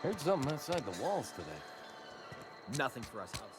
Heard something outside the walls today. Nothing for us outside.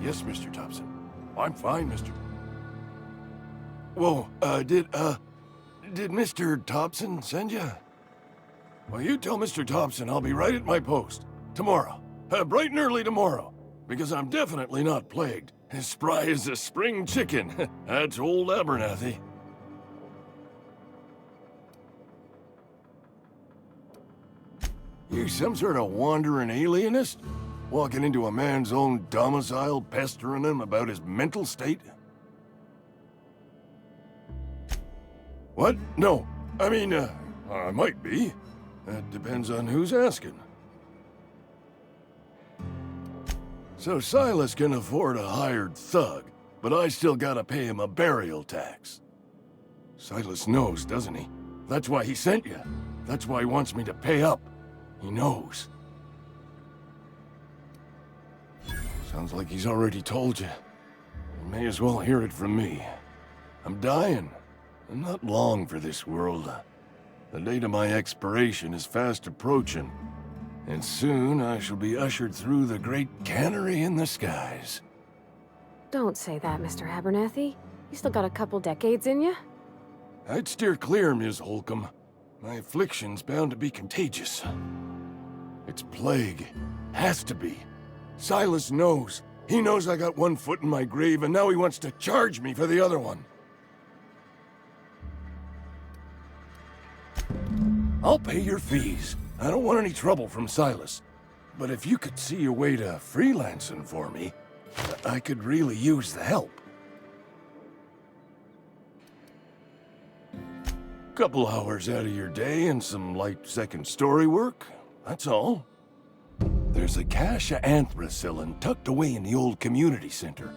Yes, Mr. Thompson. I'm fine, Mr. Whoa, did Mr. Thompson send you? Well, you tell Mr. Thompson I'll be right at my post. Tomorrow. Bright and early tomorrow. Because I'm definitely not plagued. As spry as a spring chicken. That's old Abernathy. You some sort of wandering alienist? Walking into a man's own domicile, pestering him about his mental state? What? No. I mean, I might be. That depends on who's asking. So Silas can afford a hired thug, but I still gotta pay him a burial tax. Silas knows, doesn't he? That's why he sent you. That's why he wants me to pay up. He knows. Sounds like he's already told you. You may as well hear it from me. I'm dying. I'm not long for this world. The date of my expiration is fast approaching. And soon I shall be ushered through the great cannery in the skies. Don't say that, Mr. Abernathy. You still got a couple decades in you. I'd steer clear, Ms. Holcomb. My affliction's bound to be contagious. It's plague. Has to be. Silas knows. He knows I got one foot in my grave, and now he wants to charge me for the other one. I'll pay your fees. I don't want any trouble from Silas. But if you could see your way to freelancing for me, I could really use the help. Couple hours out of your day and some light second-story work, that's all. There's a cache of anthracillin tucked away in the old community center.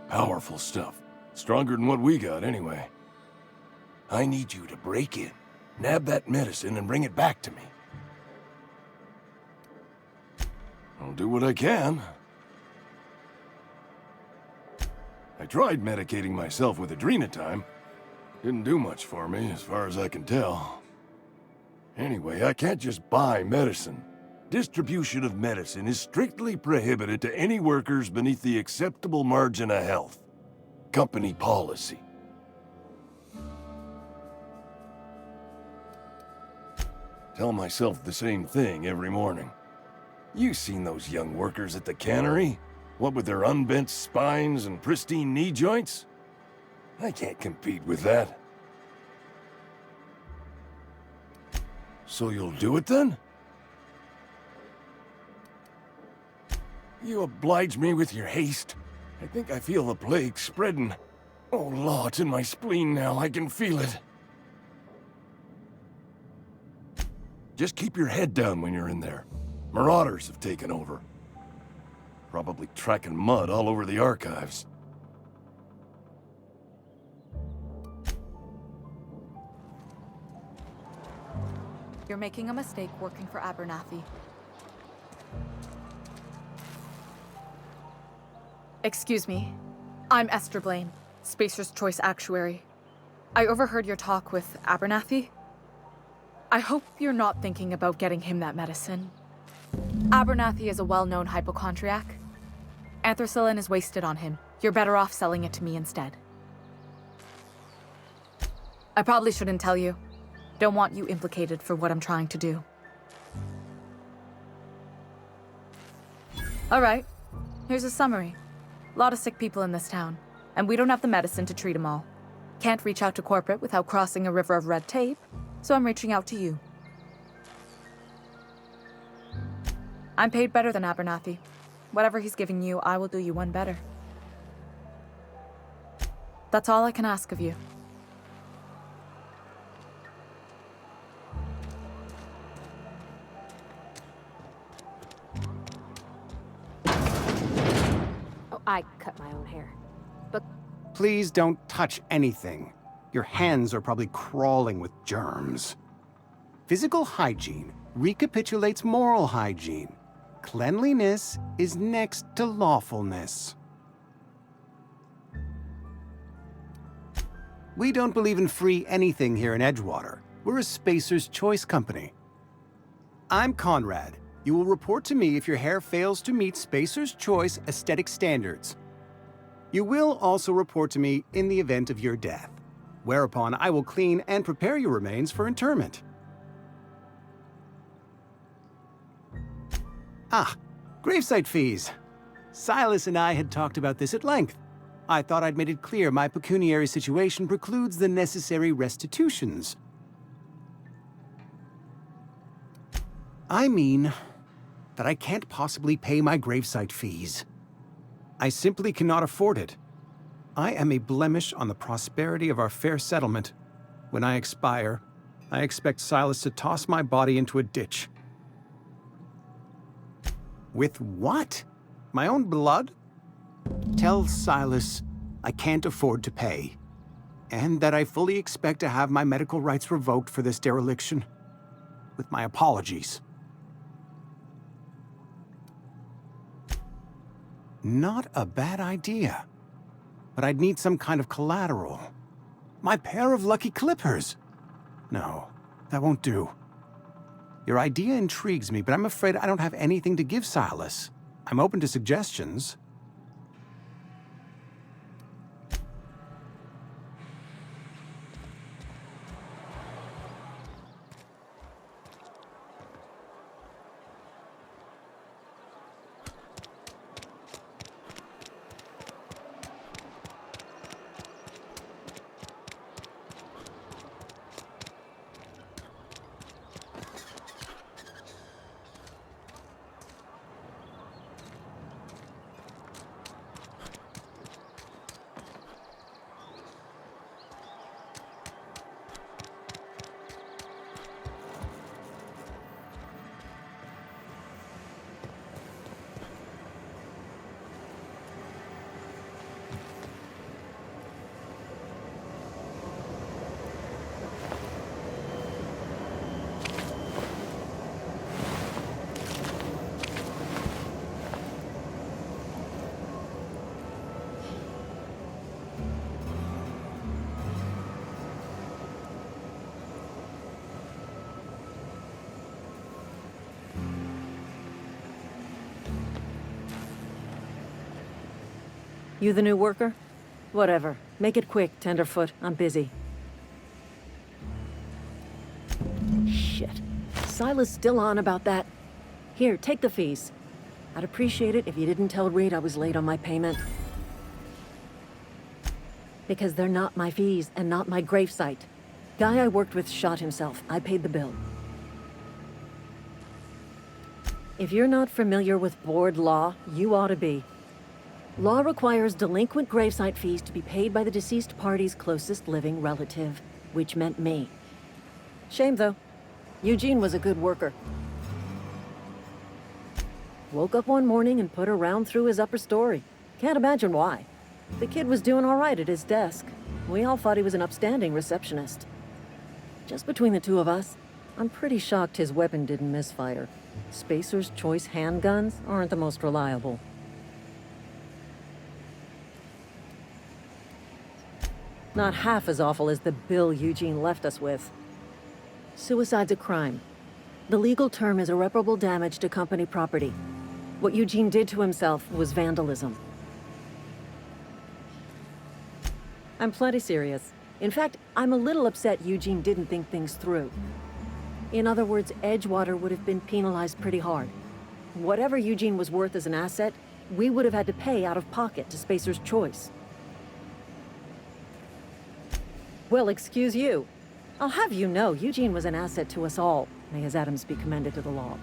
Powerful stuff. Stronger than what we got, anyway. I need you to break in, nab that medicine, and bring it back to me. I'll do what I can. I tried medicating myself with adrenatime. Didn't do much for me, as far as I can tell. Anyway, I can't just buy medicine. Distribution of medicine is strictly prohibited to any workers beneath the acceptable margin of health. Company policy. Tell myself the same thing every morning. You've seen those young workers at the cannery? What with their unbent spines and pristine knee joints? I can't compete with that. So you'll do it then? You oblige me with your haste. I think I feel the plague spreading. Oh, Law, it's in my spleen now. I can feel it. Just keep your head down when you're in there. Marauders have taken over. Probably tracking mud all over the archives. You're making a mistake working for Abernathy. Excuse me. I'm Esther Blaine, Spacer's Choice Actuary. I overheard your talk with Abernathy. I hope you're not thinking about getting him that medicine. Abernathy is a well-known hypochondriac. Anthracillin is wasted on him. You're better off selling it to me instead. I probably shouldn't tell you. don't want you implicated for what I'm trying to do. All right, here's a summary. A lot of sick people in this town, and we don't have the medicine to treat them all. Can't reach out to corporate without crossing a river of red tape, so I'm reaching out to you. I'm paid better than Abernathy. Whatever he's giving you, I will do you one better. That's all I can ask of you. Oh, I cut my own hair. But Please don't touch anything. Your hands are probably crawling with germs. Physical hygiene recapitulates moral hygiene. Cleanliness is next to lawfulness. We don't believe in free anything here in Edgewater. We're a Spacer's Choice company. I'm Conrad. You will report to me if your hair fails to meet Spacer's Choice aesthetic standards. You will also report to me in the event of your death, whereupon I will clean and prepare your remains for interment. Ah, gravesite fees. Silas and I had talked about this at length. I thought I'd made it clear my pecuniary situation precludes the necessary restitutions. I mean that I can't possibly pay my gravesite fees. I simply cannot afford it. I am a blemish on the prosperity of our fair settlement. When I expire, I expect Silas to toss my body into a ditch. With what? My own blood? Tell Silas I can't afford to pay, and that I fully expect to have my medical rights revoked for this dereliction. With my apologies. Not a bad idea. But I'd need some kind of collateral. My pair of lucky clippers! No, that won't do. Your idea intrigues me, but I'm afraid I don't have anything to give Silas. I'm open to suggestions. You the new worker? Whatever. Make it quick, Tenderfoot. I'm busy. Shit. Silas still on about that. Here, take the fees. I'd appreciate it if you didn't tell Reed I was late on my payment. Because they're not my fees and not my gravesite. Guy I worked with shot himself. I paid the bill. If you're not familiar with board law, you ought to be. Law requires delinquent gravesite fees to be paid by the deceased party's closest living relative, which meant me. Shame, though. Eugene was a good worker. Woke up one morning and put a round through his upper story. Can't imagine why. The kid was doing all right at his desk. We all thought he was an upstanding receptionist. Just between the two of us, I'm pretty shocked his weapon didn't misfire. Spacer's Choice handguns aren't the most reliable. Not half as awful as the bill Eugene left us with. Suicide's a crime. The legal term is irreparable damage to company property. What Eugene did to himself was vandalism. I'm plenty serious. In fact, I'm a little upset Eugene didn't think things through. In other words, Edgewater would have been penalized pretty hard. Whatever Eugene was worth as an asset, we would have had to pay out of pocket to Spacer's Choice. Well, excuse you. I'll have you know, Eugene was an asset to us all. May his atoms be commended to the law.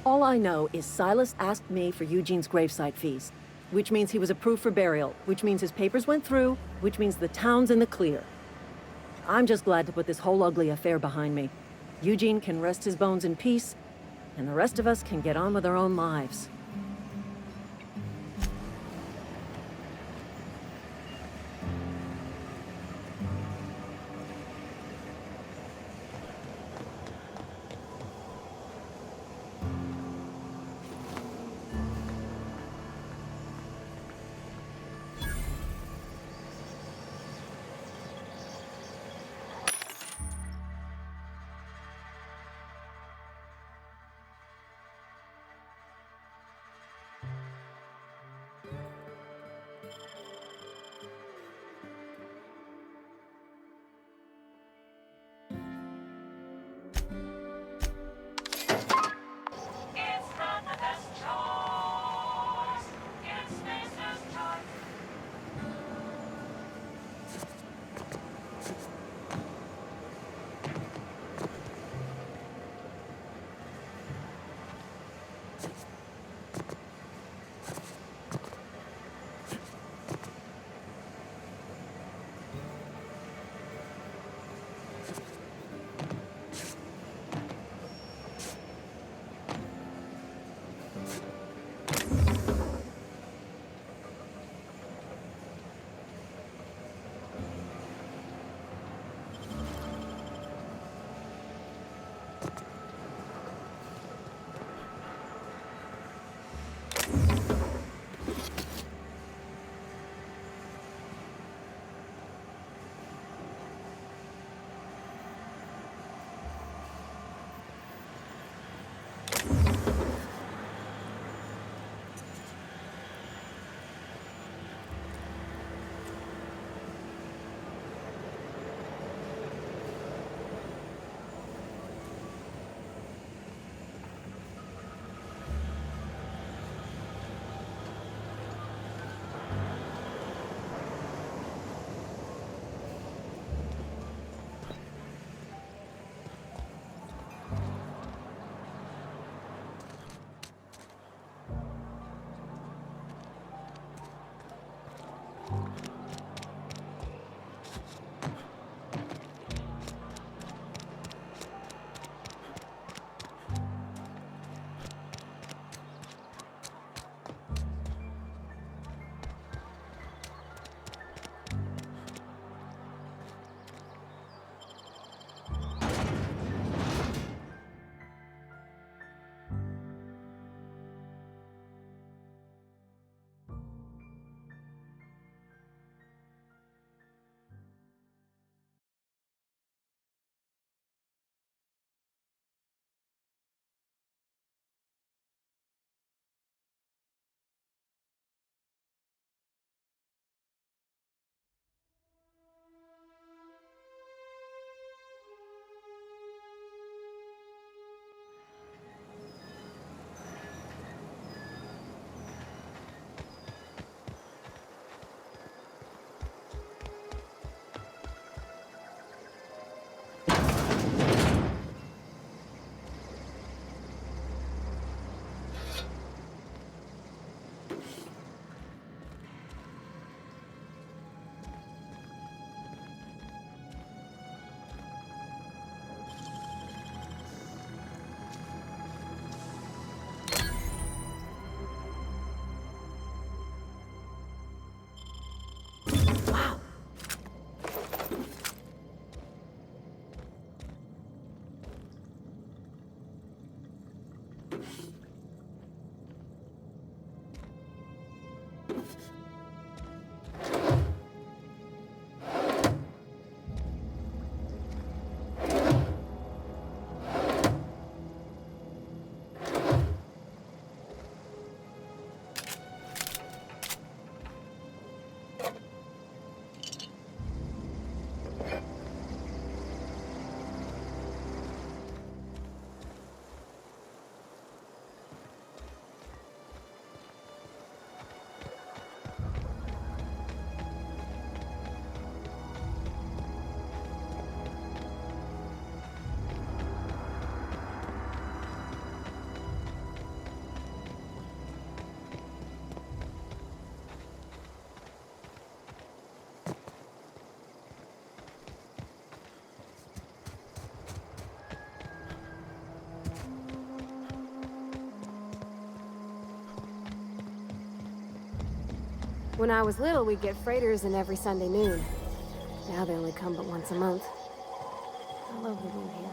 All I know is Silas asked me for Eugene's gravesite fees, which means he was approved for burial, which means his papers went through, which means the town's in the clear. I'm just glad to put this whole ugly affair behind me. Eugene can rest his bones in peace, and the rest of us can get on with our own lives. When I was little, we'd get freighters in every Sunday noon. Now they only come but once a month. I love living here.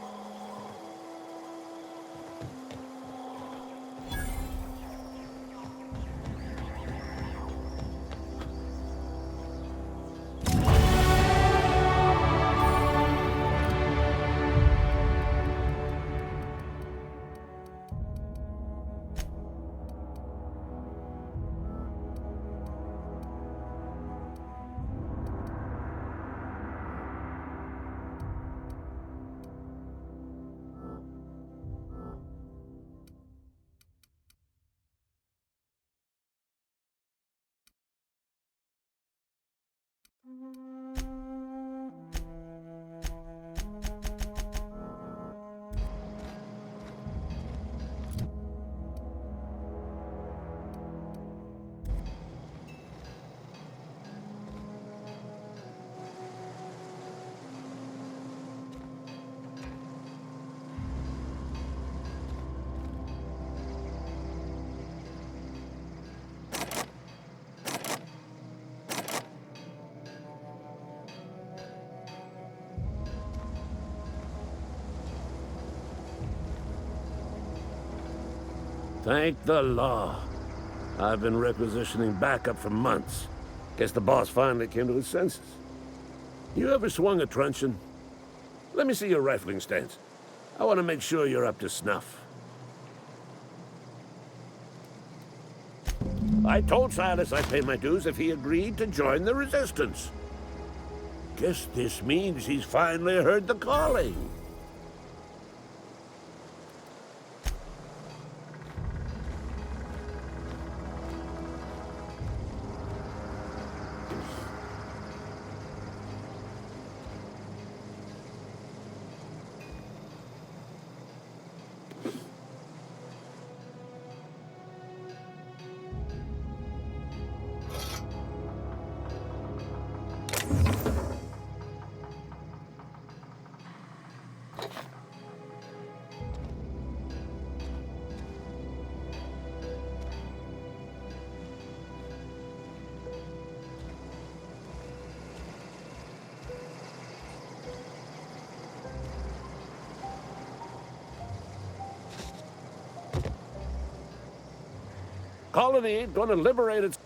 Thank the law. I've been requisitioning backup for months. Guess the boss finally came to his senses. You ever swung a truncheon? Let me see your rifling stance. I want to make sure you're up to snuff. I told Silas I'd pay my dues if he agreed to join the resistance. Guess this means he's finally heard the calling. Colony ain't gonna liberate its...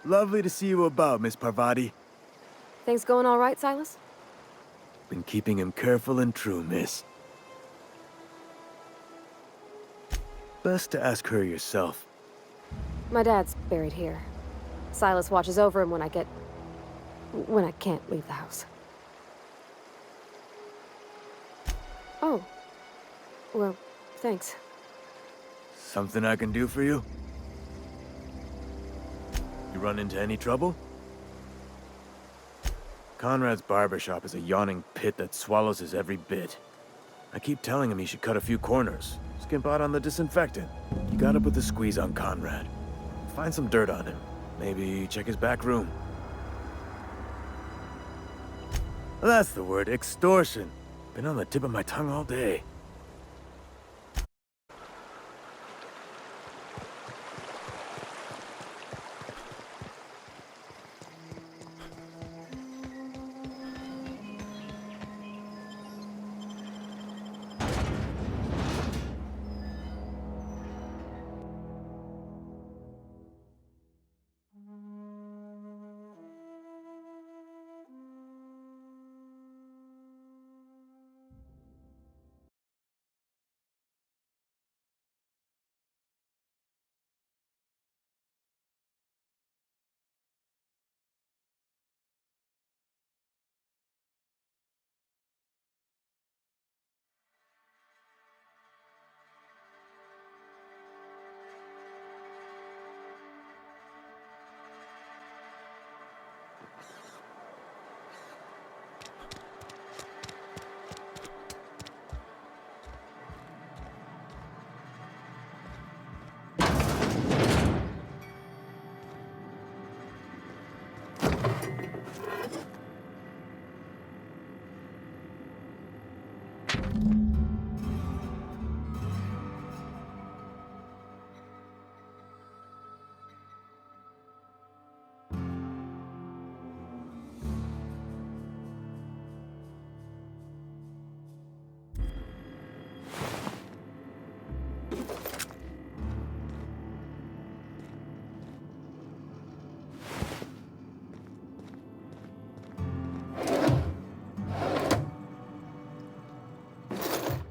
Lovely to see you about, Miss Parvati. Things going all right, Silas? Been keeping him careful and true, miss. Best to ask her yourself. My dad's buried here. Silas watches over him when I can't leave the house. Oh. Well, thanks. Something I can do for you? You run into any trouble? Conrad's barbershop is a yawning pit that swallows his every bit. I keep telling him he should cut a few corners, skimp out on the disinfectant. You gotta put the squeeze on Conrad. Find some dirt on him. Maybe check his back room. That's the word, extortion. Been on the tip of my tongue all day.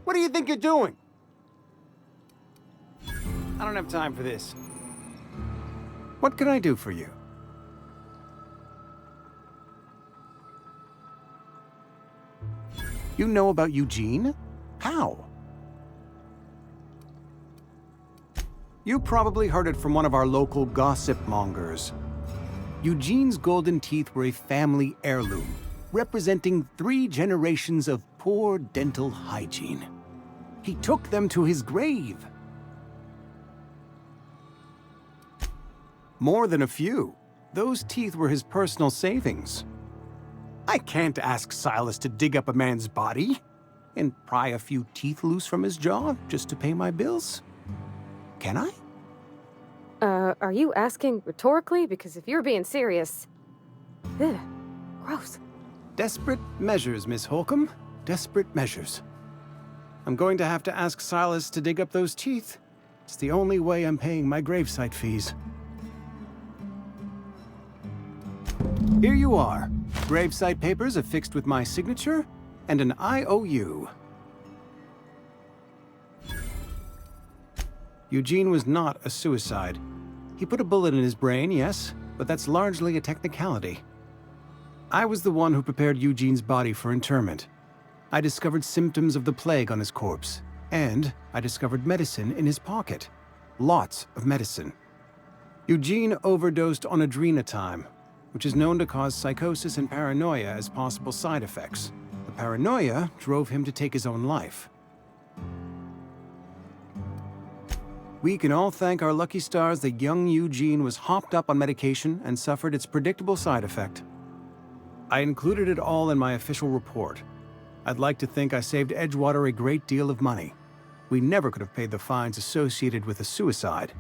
What do you think you're doing? I don't have time for this. What can I do for you? You know about Eugene? How? You probably heard it from one of our local gossip mongers. Eugene's golden teeth were a family heirloom, representing 3 generations of poor dental hygiene. He took them to his grave. More than a few. Those teeth were his personal savings. I can't ask Silas to dig up a man's body and pry a few teeth loose from his jaw just to pay my bills. Can I? Are you asking rhetorically? Because if you're being serious... Ugh, gross. Desperate measures, Miss Holcomb. Desperate measures. I'm going to have to ask Silas to dig up those teeth. It's the only way I'm paying my gravesite fees. Here you are. Gravesite papers affixed with my signature and an IOU. Eugene was not a suicide. He put a bullet in his brain, yes, but that's largely a technicality. I was the one who prepared Eugene's body for interment. I discovered symptoms of the plague on his corpse, and I discovered medicine in his pocket. Lots of medicine. Eugene overdosed on adrenatime, which is known to cause psychosis and paranoia as possible side effects. The paranoia drove him to take his own life. We can all thank our lucky stars that young Eugene was hopped up on medication and suffered its predictable side effect. I included it all in my official report. I'd like to think I saved Edgewater a great deal of money. We never could have paid the fines associated with a suicide.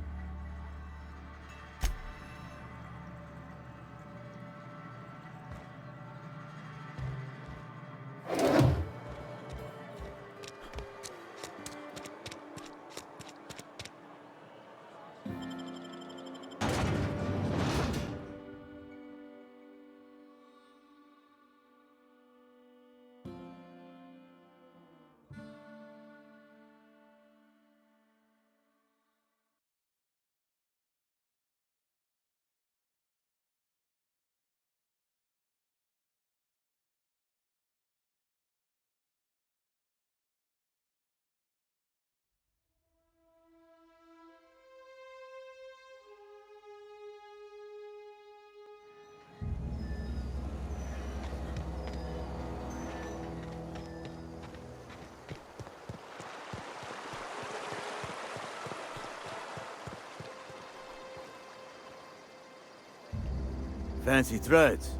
Fancy threads.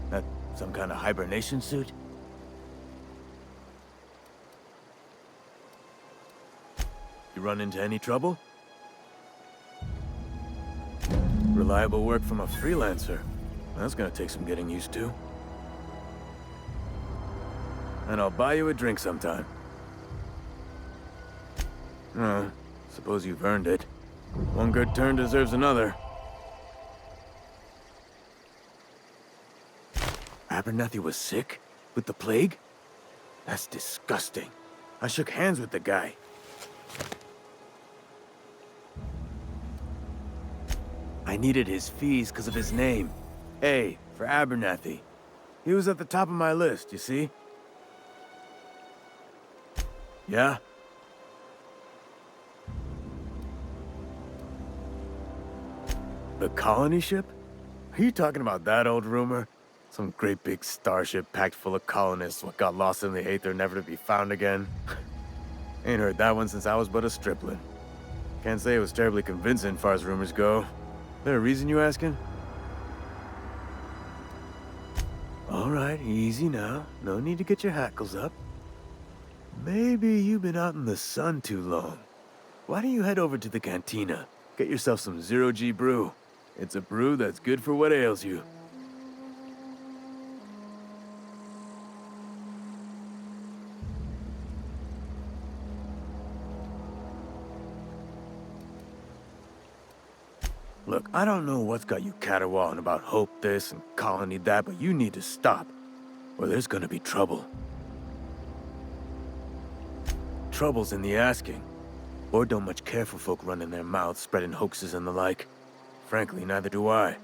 That some kind of hibernation suit? You run into any trouble? Reliable work from a freelancer. That's gonna take some getting used to. And I'll buy you a drink sometime. Suppose you've earned it. One good turn deserves another. Abernathy was sick? With the plague? That's disgusting. I shook hands with the guy. I needed his fees because of his name. A, for Abernathy. He was at the top of my list, you see? Yeah? The colony ship? Are you talking about that old rumor? Some great big starship packed full of colonists what got lost in the aether never to be found again? Ain't heard that one since I was but a stripling. Can't say it was terribly convincing far as rumors go. There a reason you asking? All right, easy now. No need to get your hackles up. Maybe you've been out in the sun too long. Why don't you head over to the cantina? Get yourself some zero-G brew. It's a brew that's good for what ails you. Look, I don't know what's got you caterwauling about hope this and colony that, but you need to stop, or there's gonna be trouble. Trouble's in the asking. Or don't much care for folk running their mouths, spreading hoaxes and the like. Frankly, neither do I.